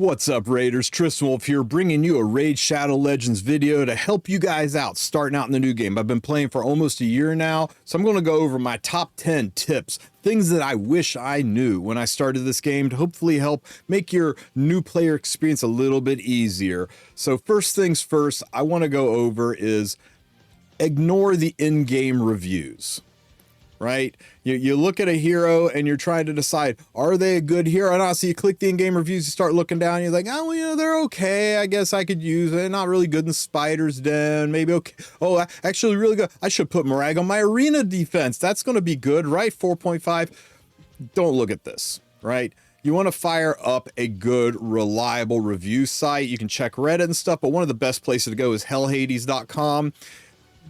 What's up, Raiders? TristenWulf here, bringing you a Raid Shadow Legends video to help you guys out starting out in the new game. I've been playing for almost a year now, so I'm going to go over my top 10 tips, things that I wish I knew when I started this game to hopefully help make your new player experience a little bit easier. So first things first, I want to go over is ignore the in-game reviews. Right? You look at a hero and you're trying to decide, are they a good hero or not? So you click the in-game reviews, you start looking down, and you're like, oh, well, you know, they're okay. I guess I could use it. Not really good in Spider's Den. Maybe okay. Oh, actually really good. I should put Morag on my arena defense. That's going to be good, right? 4.5. Don't look at this, right? You want to fire up a good, reliable review site. You can check Reddit and stuff, but one of the best places to go is hellhades.com.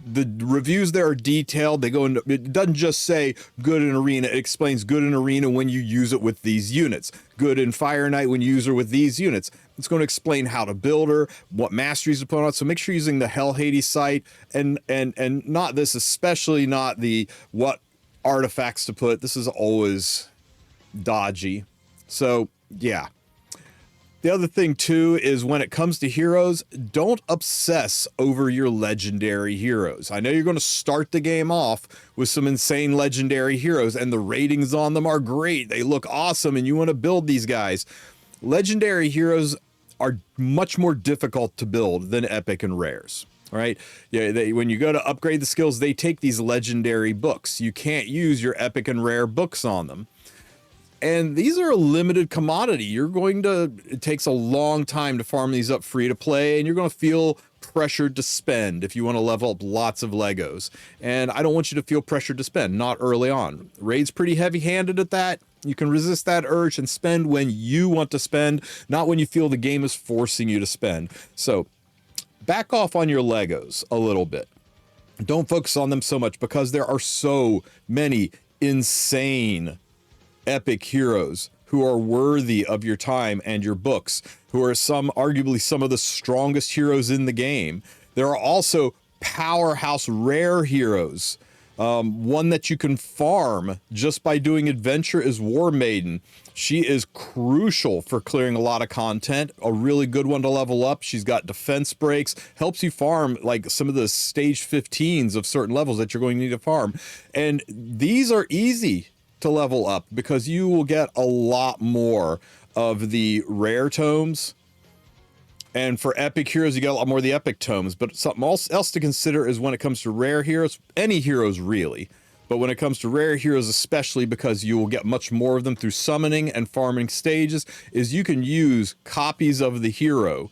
The reviews there are detailed. They go into, it doesn't just say good in arena, it explains good in arena when you use it with these units, good in Fire Knight when you use her with these units. It's going to explain how to build her, what masteries to put on. So make sure you're using the Hell Hades site and not this, especially not the what artifacts to put. This is always dodgy. So yeah. The other thing too is when it comes to heroes, don't obsess over your legendary heroes. I know you're going to start the game off with some insane legendary heroes and the ratings on them are great. They look awesome and you want to build these guys. Legendary heroes are much more difficult to build than epic and rares. Right? Yeah, when you go to upgrade the skills, they take these legendary books. You can't use your epic and rare books on them. And these are a limited commodity. It takes a long time to farm these up free to play, and you're going to feel pressured to spend if you want to level up lots of Legos. And I don't want you to feel pressured to spend, not early on. Raid's pretty heavy-handed at that. You can resist that urge and spend when you want to spend, not when you feel the game is forcing you to spend. So back off on your Legos a little bit. Don't focus on them so much because there are so many insane epic heroes who are worthy of your time and your books, who are arguably some of the strongest heroes in the game. There are also powerhouse rare heroes. One that you can farm just by doing adventure is War Maiden. She is crucial for clearing a lot of content, a really good one to level up. She's got defense breaks, helps you farm like some of the stage 15s of certain levels that you're going to need to farm. And these are easy to level up because you will get a lot more of the rare tomes, and for epic heroes you get a lot more of the epic tomes. But something else to consider is when it comes to rare heroes, any heroes really, but when it comes to rare heroes especially, because you will get much more of them through summoning and farming stages, is you can use copies of the hero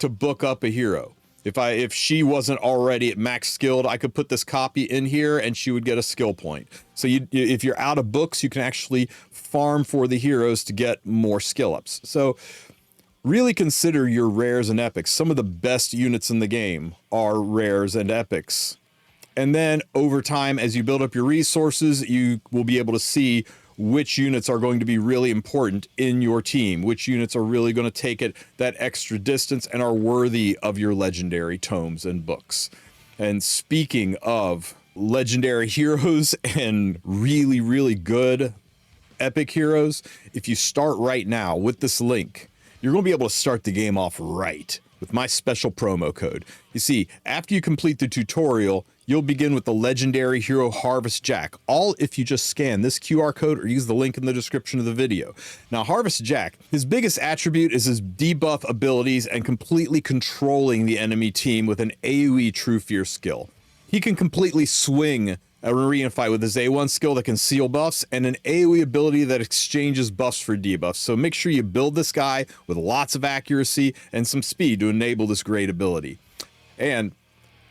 to book up a hero. If she wasn't already at max skilled, I could put this copy in here and she would get a skill point. So if you're out of books, you can actually farm for the heroes to get more skill ups. So really consider your rares and epics. Some of the best units in the game are rares and epics. And then over time, as you build up your resources, you will be able to see which units are going to be really important in your team, which units are really going to take it that extra distance and are worthy of your legendary tomes and books. And speaking of legendary heroes and really, really good epic heroes, if you start right now with this link, you're going to be able to start the game off right with my special promo code. You see, after you complete the tutorial, you'll begin with the legendary hero Harvest Jack, all if you just scan this QR code or use the link in the description of the video. Now, Harvest Jack, his biggest attribute is his debuff abilities and completely controlling the enemy team with an AoE True Fear skill. He can completely swing an arena fight with his A1 skill that can seal buffs and an AoE ability that exchanges buffs for debuffs. So make sure you build this guy with lots of accuracy and some speed to enable this great ability. And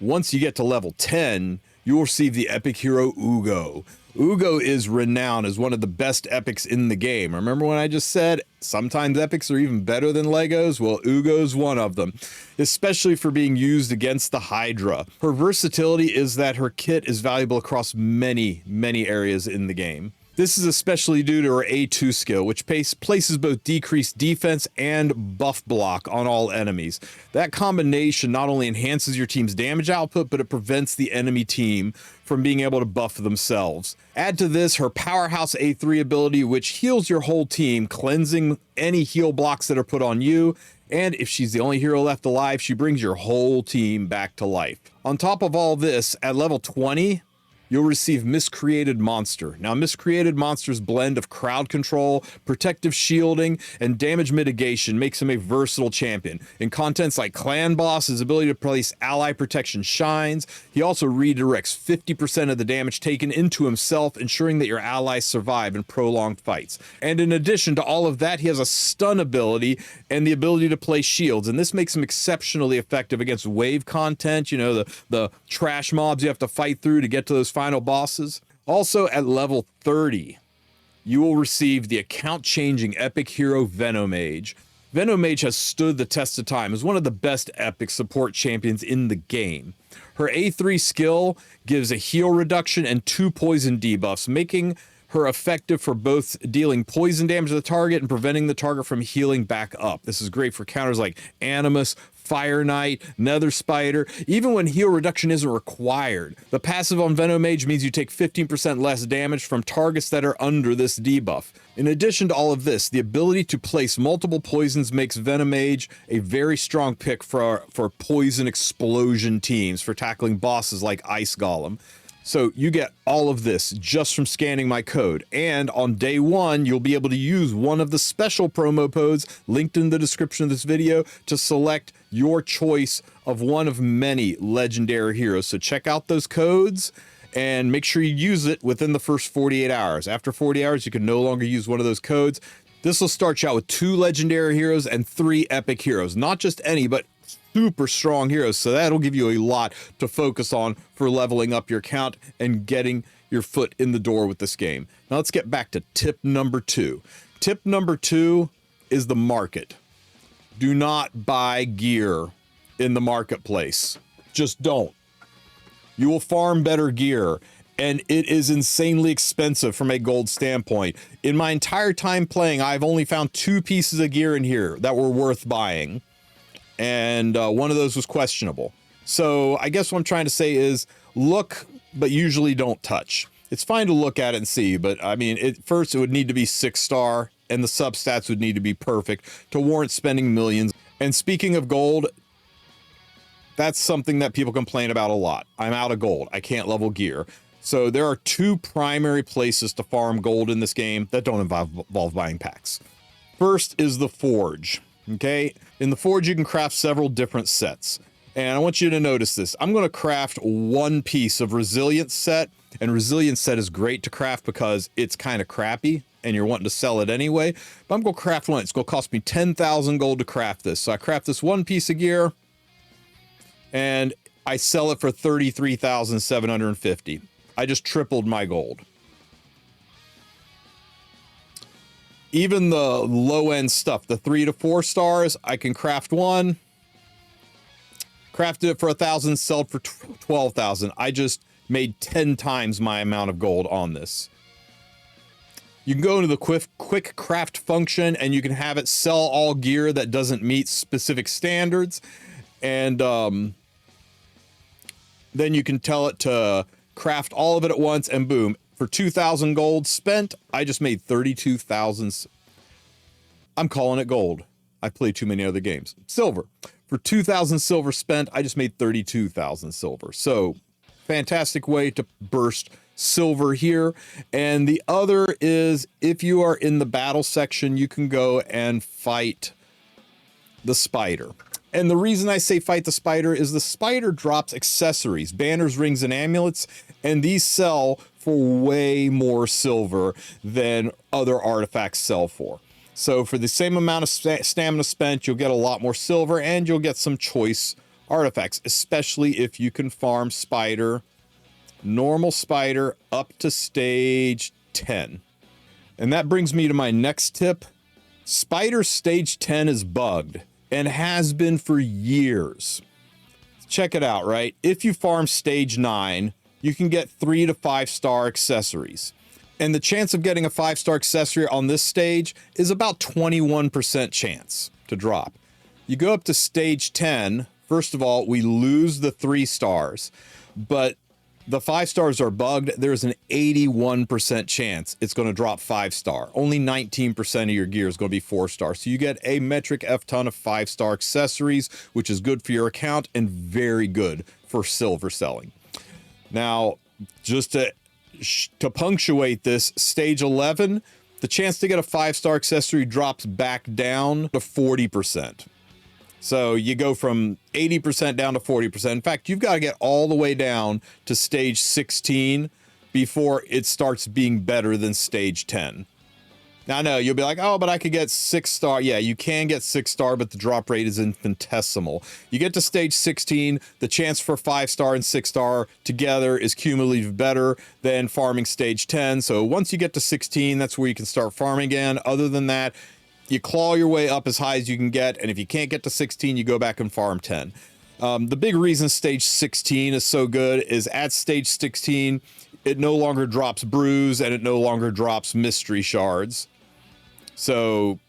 once you get to level 10, you'll receive the epic hero Ugo. Ugo is renowned as one of the best epics in the game. Remember when I just said sometimes epics are even better than Legos? Well, Ugo's one of them, especially for being used against the Hydra. Her versatility is that her kit is valuable across many, many areas in the game. This is especially due to her A2 skill, which places both decreased defense and buff block on all enemies. That combination not only enhances your team's damage output, but it prevents the enemy team from being able to buff themselves. Add to this her powerhouse A3 ability, which heals your whole team, cleansing any heal blocks that are put on you. And if she's the only hero left alive, she brings your whole team back to life. On top of all this, at level 20, you'll receive Miscreated Monster. Now, Miscreated Monster's blend of crowd control, protective shielding, and damage mitigation makes him a versatile champion. In contents like Clan Boss, his ability to place ally protection shines. He also redirects 50% of the damage taken into himself, ensuring that your allies survive in prolonged fights. And in addition to all of that, he has a stun ability and the ability to place shields, and this makes him exceptionally effective against wave content, you know, the trash mobs you have to fight through to get to those final bosses. Also at level 30, you will receive the account-changing epic hero Venomage. Venomage has stood the test of time as one of the best epic support champions in the game. Her A3 skill gives a heal reduction and 2 poison debuffs, making her effective for both dealing poison damage to the target and preventing the target from healing back up. This is great for counters like Animus, Fire Knight, Nether Spider, even when heal reduction isn't required. The passive on Venomage means you take 15% less damage from targets that are under this debuff. In addition to all of this, the ability to place multiple poisons makes Venomage a very strong pick for poison explosion teams for tackling bosses like Ice Golem. So you get all of this just from scanning my code. And on day 1, you'll be able to use one of the special promo codes linked in the description of this video to select your choice of one of many legendary heroes. So check out those codes and make sure you use it within the first 48 hours. After 40 hours, you can no longer use one of those codes. This will start you out with 2 legendary heroes and 3 epic heroes. Not just any, but super strong heroes, so that'll give you a lot to focus on for leveling up your account and getting your foot in the door with this game. Now let's get back to tip number 2. Tip number 2 is the market. Do not buy gear in the marketplace. Just don't. You will farm better gear, and it is insanely expensive from a gold standpoint. In my entire time playing, I've only found 2 pieces of gear in here that were worth buying. And one of those was questionable. So I guess what I'm trying to say is look, but usually don't touch. It's fine to look at it and see, but I mean, first it would need to be 6-star and the substats would need to be perfect to warrant spending millions. And speaking of gold, that's something that people complain about a lot. I'm out of gold. I can't level gear. So there are 2 primary places to farm gold in this game that don't involve buying packs. First is the Forge. Okay, in the Forge you can craft several different sets, and I want you to notice this. I'm going to craft 1 piece of Resilience set, and Resilience set is great to craft because it's kind of crappy and you're wanting to sell it anyway, but I'm going to craft one. It's going to cost me 10,000 gold to craft this. So I craft this 1 piece of gear and I sell it for 33,750. I just tripled my gold. Even the low-end stuff, the 3 to 4 stars, I can craft 1, crafted it for 1,000, sell it for 12,000. I just made 10 times my amount of gold on this. You can go into the quick craft function and you can have it sell all gear that doesn't meet specific standards. And then you can tell it to craft all of it at once and boom. For 2,000 gold spent, I just made 32,000. I'm calling it gold. I play too many other games. Silver. For 2,000 silver spent, I just made 32,000 silver. So fantastic way to burst silver here. And the other is if you are in the battle section, you can go and fight the spider. And the reason I say fight the spider is the spider drops accessories, banners, rings, and amulets, and these sell for way more silver than other artifacts sell for. So for the same amount of stamina spent, you'll get a lot more silver and you'll get some choice artifacts, especially if you can farm spider, normal spider, up to stage 10. And that brings me to my next tip. Spider stage 10 is bugged and has been for years. Check it out, right? If you farm stage 9, you can get 3 to 5 star accessories. And the chance of getting a 5-star accessory on this stage is about 21% chance to drop. You go up to stage 10, first of all, we lose the 3 stars, but the 5 stars are bugged. There's an 81% chance it's going to drop 5-star. Only 19% of your gear is going to be 4-star. So you get a metric F ton of 5-star accessories, which is good for your account and very good for silver selling. Now, just to punctuate this, stage 11, the chance to get a 5-star accessory drops back down to 40%. So you go from 80% down to 40%. In fact, you've got to get all the way down to stage 16 before it starts being better than stage 10. Now, I know you'll be like, oh, but I could get 6-star. Yeah, you can get 6-star, but the drop rate is infinitesimal. You get to stage 16, the chance for 5-star and 6-star together is cumulatively better than farming stage 10. So once you get to 16, that's where you can start farming again. Other than that, you claw your way up as high as you can get, and if you can't get to 16, you go back and farm 10. The big reason stage 16 is so good is at stage 16, it no longer drops brews and it no longer drops mystery shards. So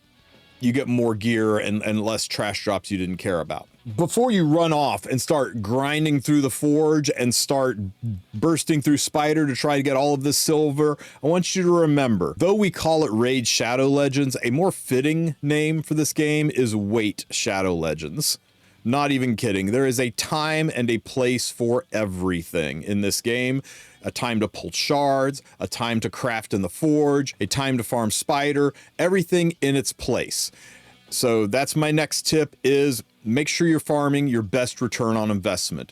you get more gear and less trash drops you didn't care about. Before you run off and start grinding through the forge and start bursting through Spider to try to get all of this silver, I want you to remember, though we call it Raid Shadow Legends, a more fitting name for this game is Wait Shadow Legends. Not even kidding. There is a time and a place for everything in this game. A time to pull shards, a time to craft in the forge, a time to farm Spider, everything in its place. So that's my next tip is make sure you're farming your best return on investment.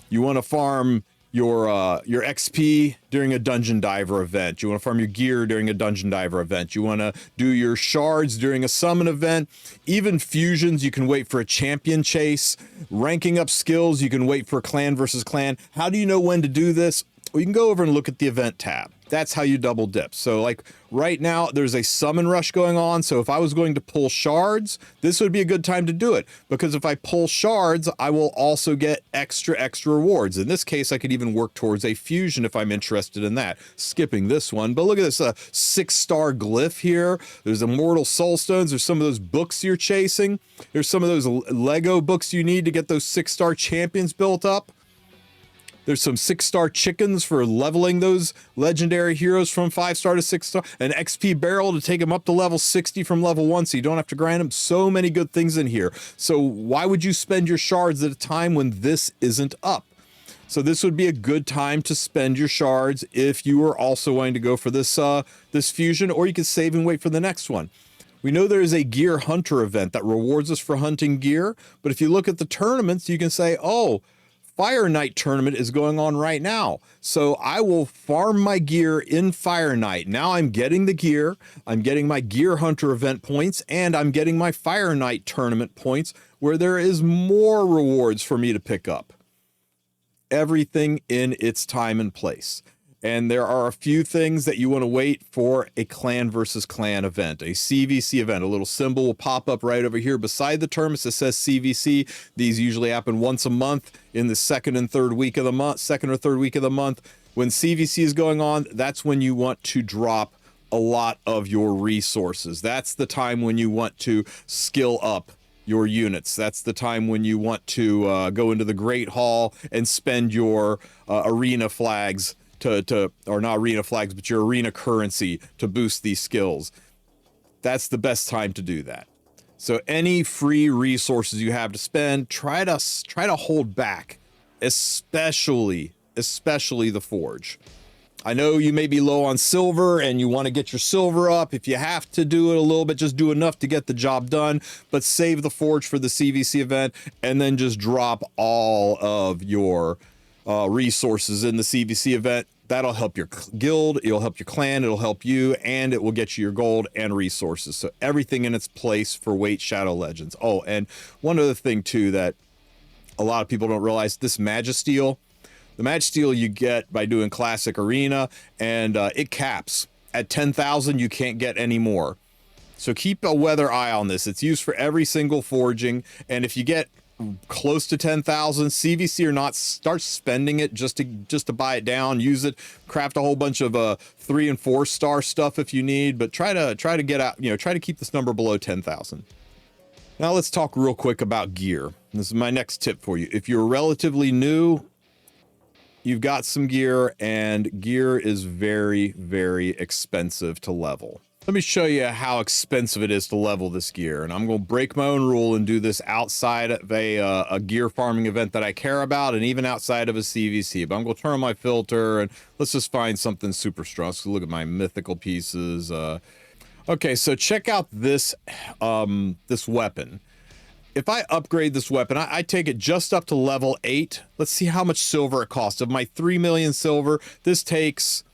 You want to farm your XP during a Dungeon Diver event. You want to farm your gear during a Dungeon Diver event. You want to do your shards during a summon event. Even fusions, you can wait for a champion chase. Ranking up skills, you can wait for clan versus clan. How do you know when to do this? Well, you can go over and look at the event tab. That's how you double dip. So like right now, there's a summon rush going on. So if I was going to pull shards, this would be a good time to do it. Because if I pull shards, I will also get extra rewards. In this case, I could even work towards a fusion if I'm interested in that. Skipping this one. But look at this 6-star glyph here. There's Immortal Soulstones. There's some of those books you're chasing. There's some of those Lego books you need to get those 6-star champions built up. There's some 6-star chickens for leveling those legendary heroes from 5-star to 6-star. An XP barrel to take them up to level 60 from level 1 so you don't have to grind them. So many good things in here. So why would you spend your shards at a time when this isn't up? So this would be a good time to spend your shards if you are also wanting to go for this, this fusion, or you could save and wait for the next one. We know there is a gear hunter event that rewards us for hunting gear, but if you look at the tournaments, you can say, oh, Fire Knight tournament is going on right now. So I will farm my gear in Fire Knight. Now I'm getting the gear, I'm getting my Gear Hunter event points, and I'm getting my Fire Knight tournament points where there is more rewards for me to pick up. Everything in its time and place. And there are a few things that you want to wait for a clan versus clan event, a CVC event. A little symbol will pop up right over here beside the terms that says CVC. These usually happen once a month in the second or third week of the month. When CVC is going on, that's when you want to drop a lot of your resources. That's the time when you want to skill up your units. That's the time when you want to go into the Great Hall and spend your arena flags or not arena flags, but your arena currency to boost these skills. That's the best time to do that. So any free resources you have to spend, try to hold back, especially the forge. I know you may be low on silver and you want to get your silver up. If you have to do it a little bit, just do enough to get the job done, but save the forge for the CVC event and then just drop all of your resources in the CVC event. That'll help your guild, it'll help your clan, it'll help you, and it will get you your gold and resources. So everything in its place for Wait Shadow Legends. Oh, and one other thing too that a lot of people don't realize, this Magisteel, the Magisteel you get by doing Classic Arena, and it caps. At 10,000, you can't get any more. So keep a weather eye on this. It's used for every single forging, and if you get close to 10,000. CVC or not, start spending it just to buy it down. Use it, craft a whole bunch of 3 and 4 star stuff if you need, but try to get out, try to keep this number below 10,000. Now let's talk real quick about gear. This is my next tip for you. If you're relatively new, you've got some gear, and gear is very, very expensive to level. Let me show you how expensive it is to level this gear. And I'm going to break my own rule and do this outside of a gear farming event that I care about, and even outside of a CVC. But I'm going to turn on my filter and let's just find something super strong. So look at my mythical pieces. Okay, so check out this, this weapon. If I upgrade this weapon, I take it just up to level 8. Let's see how much silver it costs. Of my 3 million silver, this takes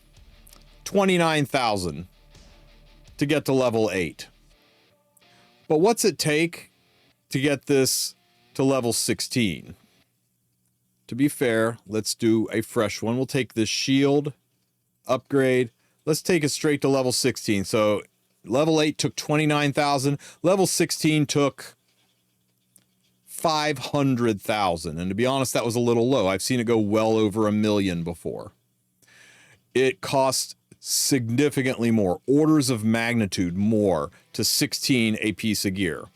29,000 to get to level 8. But what's it take to get this to level 16? To be fair, let's do a fresh one. We'll take this shield, upgrade. Let's take it straight to level 16. So level 8 took 29,000. Level 16 took 500,000. And to be honest, that was a little low. I've seen it go well over 1 million before. It costs significantly more, orders of magnitude more to 16 a piece of gear.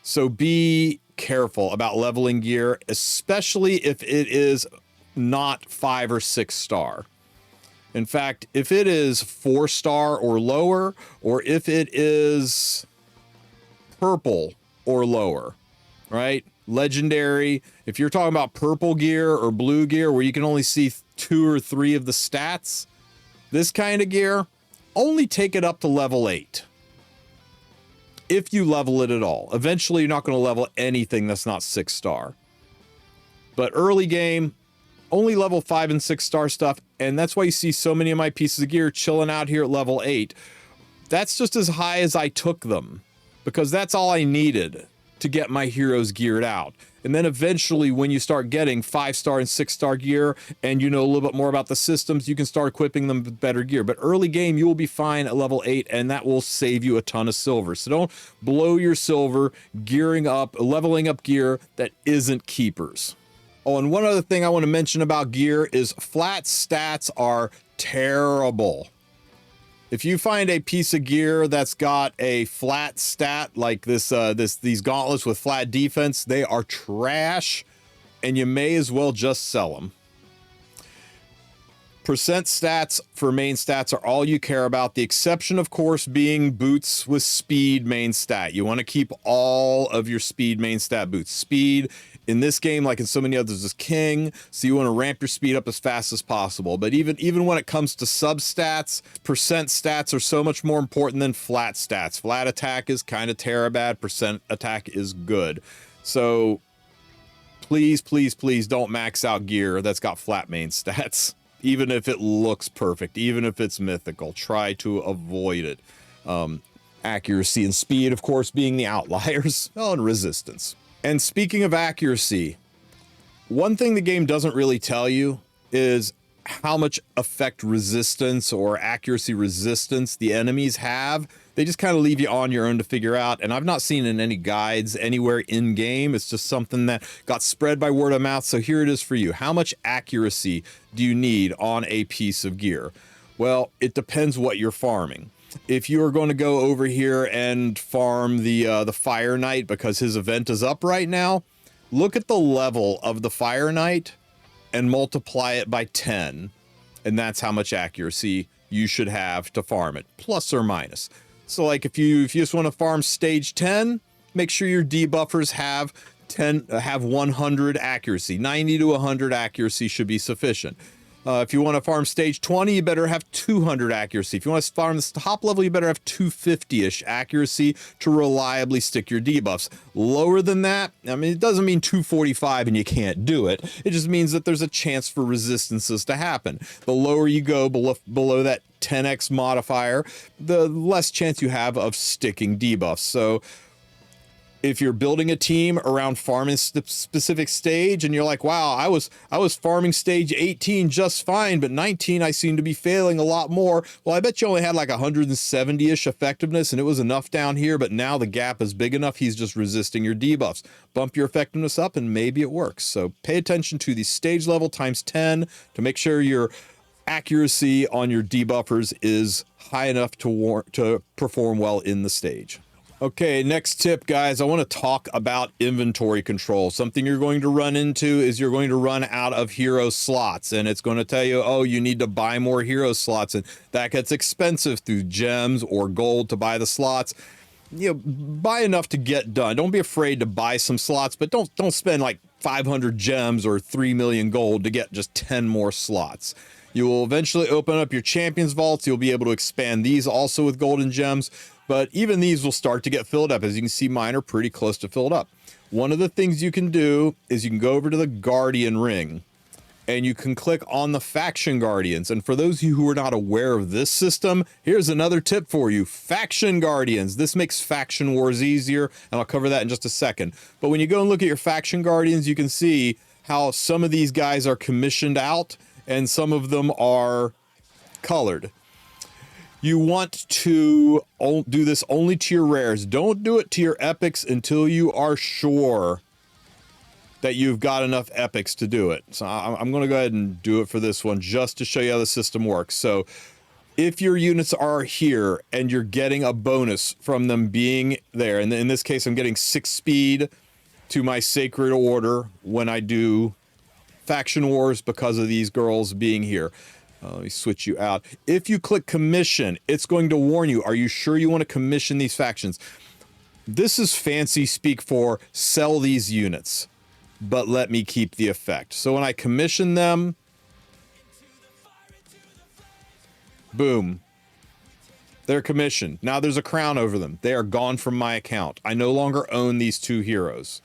So be careful about leveling gear, especially if it is not 5 or 6 star. In fact, if it is 4 star or lower, or if it is purple or lower, right? Legendary, if you're talking about purple gear or blue gear where you can only see 2 or 3 of the stats, this kind of gear, only take it up to level 8. If you level it at all. Eventually, you're not going to level anything that's not 6 star. But early game, only level 5 and 6 star stuff, and that's why you see so many of my pieces of gear chilling out here at level 8. That's just as high as I took them, because that's all I needed to get my heroes geared out. And then eventually, when you start getting 5 star and 6 star gear, and you know a little bit more about the systems, you can start equipping them with better gear. But early game, you will be fine at level 8, and that will save you a ton of silver. So don't blow your silver gearing up, leveling up gear that isn't keepers. Oh, and one other thing I want to mention about gear is flat stats are terrible. If you find a piece of gear that's got a flat stat like these gauntlets with flat defense, they are trash, and you may as well just sell them. Percent stats for main stats are all you care about. The exception, of course, being boots with speed main stat. You want to keep all of your speed main stat boots. Speed in this game, like in so many others, is king, so you want to ramp your speed up as fast as possible. But even when it comes to substats, percent stats are so much more important than flat stats. Flat attack is kind of bad. Percent attack is good. So please, please, please don't max out gear that's got flat main stats. Even if it looks perfect, even if it's mythical, try to avoid it. Accuracy and speed, of course, being the outliers. Oh, and resistance. And speaking of accuracy, one thing the game doesn't really tell you is how much effect resistance or accuracy resistance the enemies have. They just kind of leave you on your own to figure out. And I've not seen in any guides anywhere in game. It's just something that got spread by word of mouth. So here it is for you. How much accuracy do you need on a piece of gear? Well, it depends what you're farming. If you are going to go over here and farm the Fire Knight because his event is up right now, look at the level of the Fire Knight and multiply it by 10. And that's how much accuracy you should have to farm it, plus or minus. So like if you just want to farm stage 10, make sure your debuffers have 100 accuracy. 90 to 100 accuracy should be sufficient. If you want to farm stage 20, you better have 200 accuracy. If you want to farm this top level, you better have 250-ish accuracy to reliably stick your debuffs. Lower than that, I mean, it doesn't mean 245 and you can't do it. It just means that there's a chance for resistances to happen. The lower you go below that 10x modifier, the less chance you have of sticking debuffs. So If you're building a team around farming specific stage and you're like, wow, I was farming stage 18 just fine, but 19 I seem to be failing a lot more. Well, I bet you only had like 170-ish effectiveness and it was enough down here, but now the gap is big enough he's just resisting your debuffs. Bump your effectiveness up and maybe it works. So pay attention to the stage level times 10 to make sure your accuracy on your debuffers is high enough to perform well in the stage. Okay, next tip, guys, I want to talk about inventory control. Something you're going to run into is you're going to run out of hero slots, and it's going to tell you, oh, you need to buy more hero slots, and that gets expensive through gems or gold to buy the slots. You know, buy enough to get done. Don't be afraid to buy some slots, but don't spend like 500 gems or 3 million gold to get just 10 more slots. You will eventually open up your champions vaults. You'll be able to expand these also with golden gems. But even these will start to get filled up. As you can see, mine are pretty close to filled up. One of the things you can do is you can go over to the Guardian Ring and you can click on the Faction Guardians. And for those of you who are not aware of this system, here's another tip for you. Faction Guardians. This makes faction wars easier, and I'll cover that in just a second. But when you go and look at your Faction Guardians, you can see how some of these guys are commissioned out and some of them are colored. You want to do this only to your rares. Don't do it to your epics until you are sure that you've got enough epics to do it. So I'm going to go ahead and do it for this one just to show you how the system works. So if your units are here and you're getting a bonus from them being there, and in this case I'm getting 6 speed to my Sacred Order when I do Faction Wars because of these girls being here. Let me switch you out. If you click commission, it's going to warn you, are you sure you want to commission these factions? This is fancy speak for sell these units, but let me keep the effect. So when I commission them, boom, they're commissioned. Now there's a crown over them. They are gone from my account. I no longer own these 2 heroes.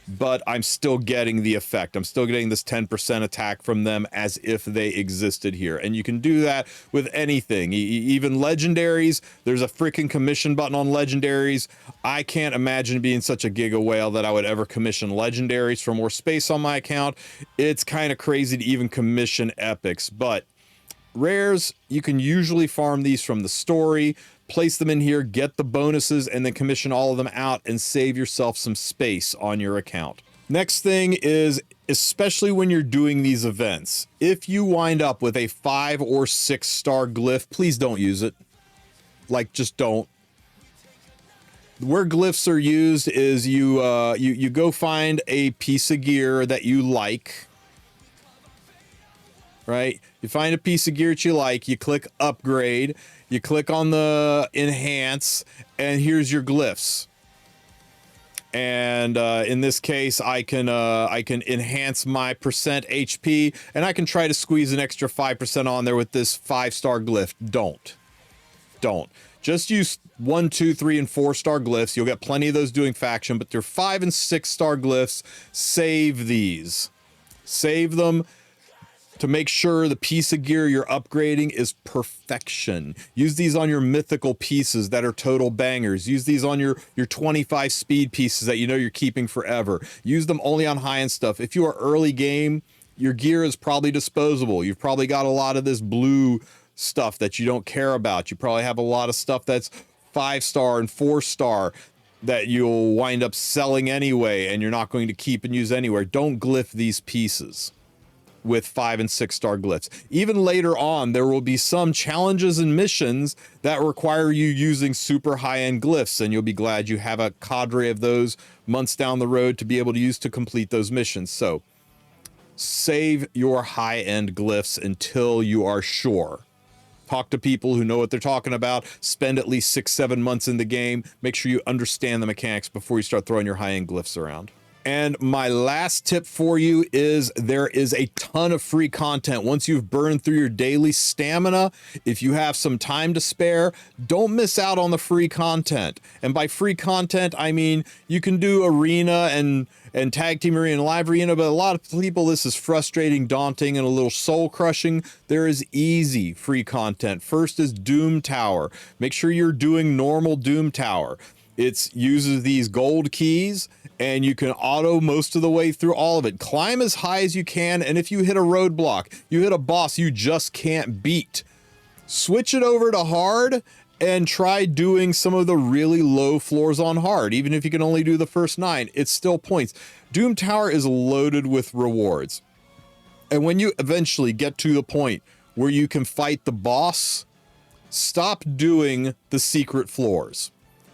But I'm still getting the effect. I'm still getting this 10% attack from them as if they existed here. And you can do that with anything. Even legendaries, there's a freaking commission button on legendaries. I can't imagine being such a giga whale that I would ever commission legendaries for more space on my account. It's kind of crazy to even commission epics, but rares, you can usually farm these from the story, place them in here, get the bonuses, and then commission all of them out and save yourself some space on your account. Next thing is, especially when you're doing these events, if you wind up with a 5 or 6 star glyph, please don't use it. Like, just don't. Where glyphs are used is you go find a piece of gear that you like, right? You find a piece of gear that you like, you click upgrade, you click on the enhance, and here's your glyphs. And in this case, I can enhance my percent HP, and I can try to squeeze an extra 5% on there with this 5-star glyph. Don't. Just use 1, 2, 3, and 4-star glyphs. You'll get plenty of those doing faction, but they're 5 and 6-star glyphs. Save these. Save them to make sure the piece of gear you're upgrading is perfection. Use these on your mythical pieces that are total bangers. Use these on your 25 speed pieces that you know you're keeping forever. Use them only on high-end stuff. If you are early game, your gear is probably disposable. You've probably got a lot of this blue stuff that you don't care about. You probably have a lot of stuff that's 5-star and 4-star that you'll wind up selling anyway and you're not going to keep and use anywhere. Don't glyph these pieces with 5 and 6-star glyphs. Even later on, there will be some challenges and missions that require you using super high-end glyphs, and you'll be glad you have a cadre of those months down the road to be able to use to complete those missions. So save your high-end glyphs until you are sure. Talk to people who know what they're talking about. Spend at least 6-7 months in the game. Make sure you understand the mechanics before you start throwing your high-end glyphs around. And my last tip for you is there is a ton of free content. Once you've burned through your daily stamina, if you have some time to spare, don't miss out on the free content. And by free content, I mean you can do arena and tag team arena and live arena, but a lot of people, this is frustrating, daunting, and a little soul crushing. There is easy free content. First is Doom Tower. Make sure you're doing normal Doom Tower. It uses these gold keys, and you can auto most of the way through all of it. Climb as high as you can, and if you hit a roadblock, you hit a boss you just can't beat, switch it over to hard and try doing some of the really low floors on hard. Even if you can only do the first 9, it's still points. Doom Tower is loaded with rewards. And when you eventually get to the point where you can fight the boss, stop doing the secret floors.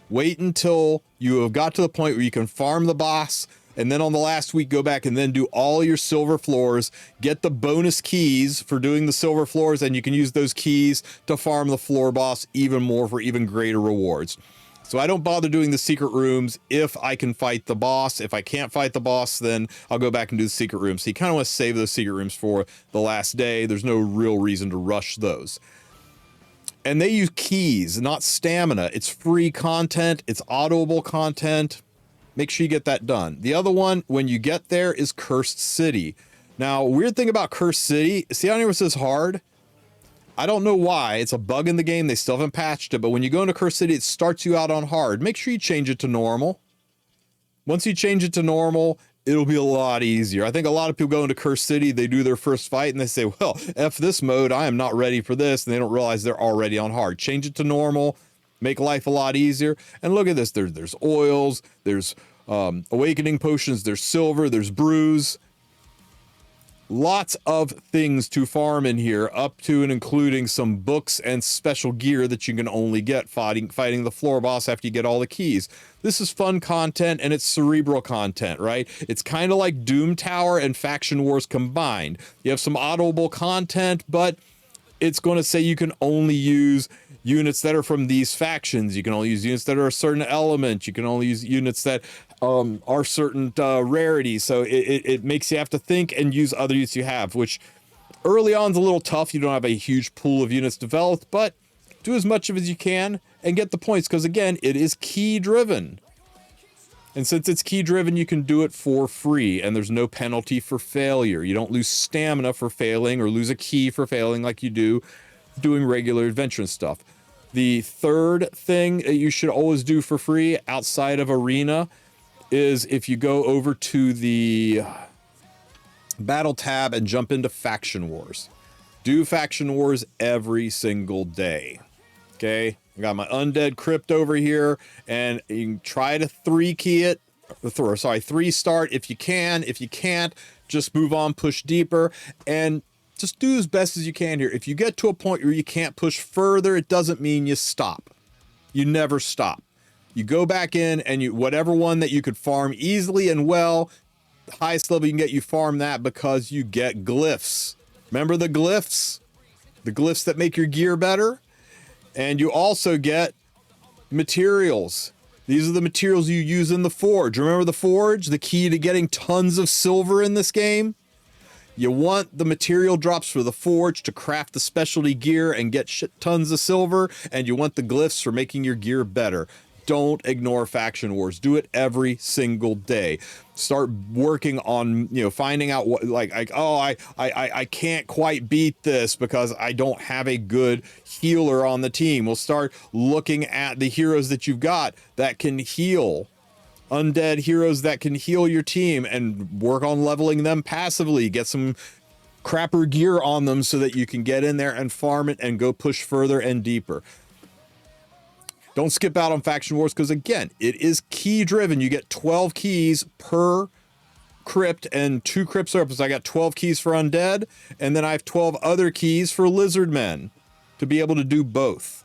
Wait until you have got to the point where you can farm the boss, and then on the last week, go back and then do all your silver floors, get the bonus keys for doing the silver floors, and you can use those keys to farm the floor boss even more for even greater rewards. So I don't bother doing the secret rooms if I can fight the boss. If I can't fight the boss, then I'll go back and do the secret rooms. So you kind of want to save those secret rooms for the last day. There's no real reason to rush those. And they use keys, not stamina. It's free content. It's auditable content. Make sure you get that done. The other one, when you get there, is Cursed City. Now, weird thing about Cursed City, see how it says hard? I don't know why. It's a bug in the game. They still haven't patched it. But when you go into Cursed City, it starts you out on hard. Make sure you change it to normal. Once you change it to normal, it'll be a lot easier. I think a lot of people go into Cursed City, they do their first fight, and they say, well, F this mode, I am not ready for this, and they don't realize they're already on hard. Change it to normal, make life a lot easier. And look at this, there's oils, there's awakening potions, there's silver, there's brews. Lots of things to farm in here, up to and including some books and special gear that you can only get fighting the floor boss after you get all the keys. This is fun content, and it's cerebral content, right? It's kind of like Doom Tower and Faction Wars combined. You have some audible content, but it's going to say you can only use units that are from these factions. You can only use units that are a certain element. You can only use units that are certain rarities. So it makes you have to think and use other units you have, which early on is a little tough. You don't have a huge pool of units developed, but do as much of it as you can and get the points, because again, it is key driven. And since it's key driven, you can do it for free, and there's no penalty for failure. You don't lose stamina for failing or lose a key for failing like you do doing regular adventure and stuff. The third thing that you should always do for free outside of Arena is if you go over to the Battle tab and jump into Faction Wars. Do Faction Wars every single day. Okay, I got my Undead Crypt over here, and you can try to 3-key it, or sorry, 3-start if you can. If you can't, just move on, push deeper, and just do as best as you can here. If you get to a point where you can't push further, it doesn't mean you stop. You never stop. You go back in, and you whatever one that you could farm easily and well, the highest level you can get, you farm that, because you get glyphs. Remember the glyphs? The glyphs that make your gear better? And you also get materials. These are the materials you use in the forge. Remember the forge? The key to getting tons of silver in this game? You want the material drops for the forge to craft the specialty gear and get shit tons of silver, and you want the glyphs for making your gear better. Don't ignore Faction Wars. Do it every single day. Start working on, finding out what, I can't quite beat this because I don't have a good healer on the team. We'll start looking at the heroes that you've got that can heal. Undead heroes that can heal your team, and work on leveling them passively. Get some crapper gear on them so that you can get in there and farm it and go push further and deeper. Don't skip out on Faction Wars, because again, it is key driven. You get 12 keys per crypt and 2 crypts are up. So I got 12 keys for Undead, and then I have 12 other keys for Lizard Men to be able to do both.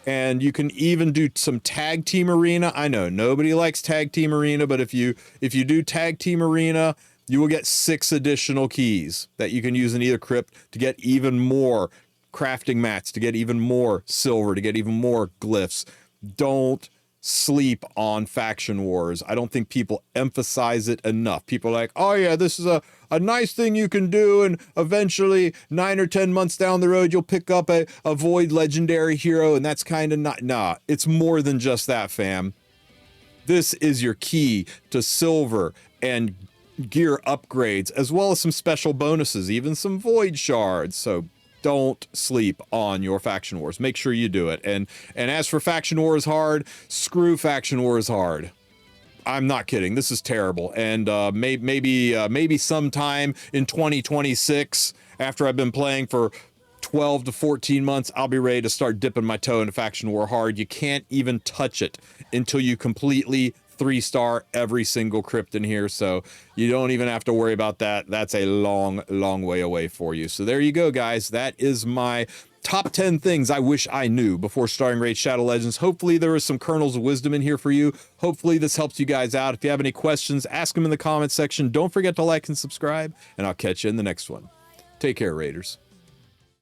And you can even do some tag team arena. I know nobody likes tag team arena, but if you do tag team arena, you will get 6 additional keys that you can use in either crypt to get even more crafting mats, to get even more silver, to get even more glyphs. Don't sleep on Faction Wars. I don't think people emphasize it enough. People are like, oh yeah, this is a nice thing you can do, and eventually 9 or 10 months down the road you'll pick up a Void legendary hero, and that's kind of not. Nah, it's more than just that, fam. This is your key to silver and gear upgrades, as well as some special bonuses, even some Void shards. So don't sleep on your faction wars. Make sure you do it. And as for faction wars hard, screw faction wars hard. I'm not kidding. This is terrible. And maybe sometime in 2026, after I've been playing for 12 to 14 months, I'll be ready to start dipping my toe into faction war hard. You can't even touch it until you completely 3-star every single crypt in here, so you don't even have to worry about that. That's a long way away for you. So there you go, guys. That is my top 10 things I wish I knew before starting Raid Shadow Legends. Hopefully there was some kernels of wisdom in here for you. Hopefully this helps you guys out. If you have any questions, ask them in the comments section. Don't forget to like and subscribe, and I'll catch you in the next one. Take care, Raiders.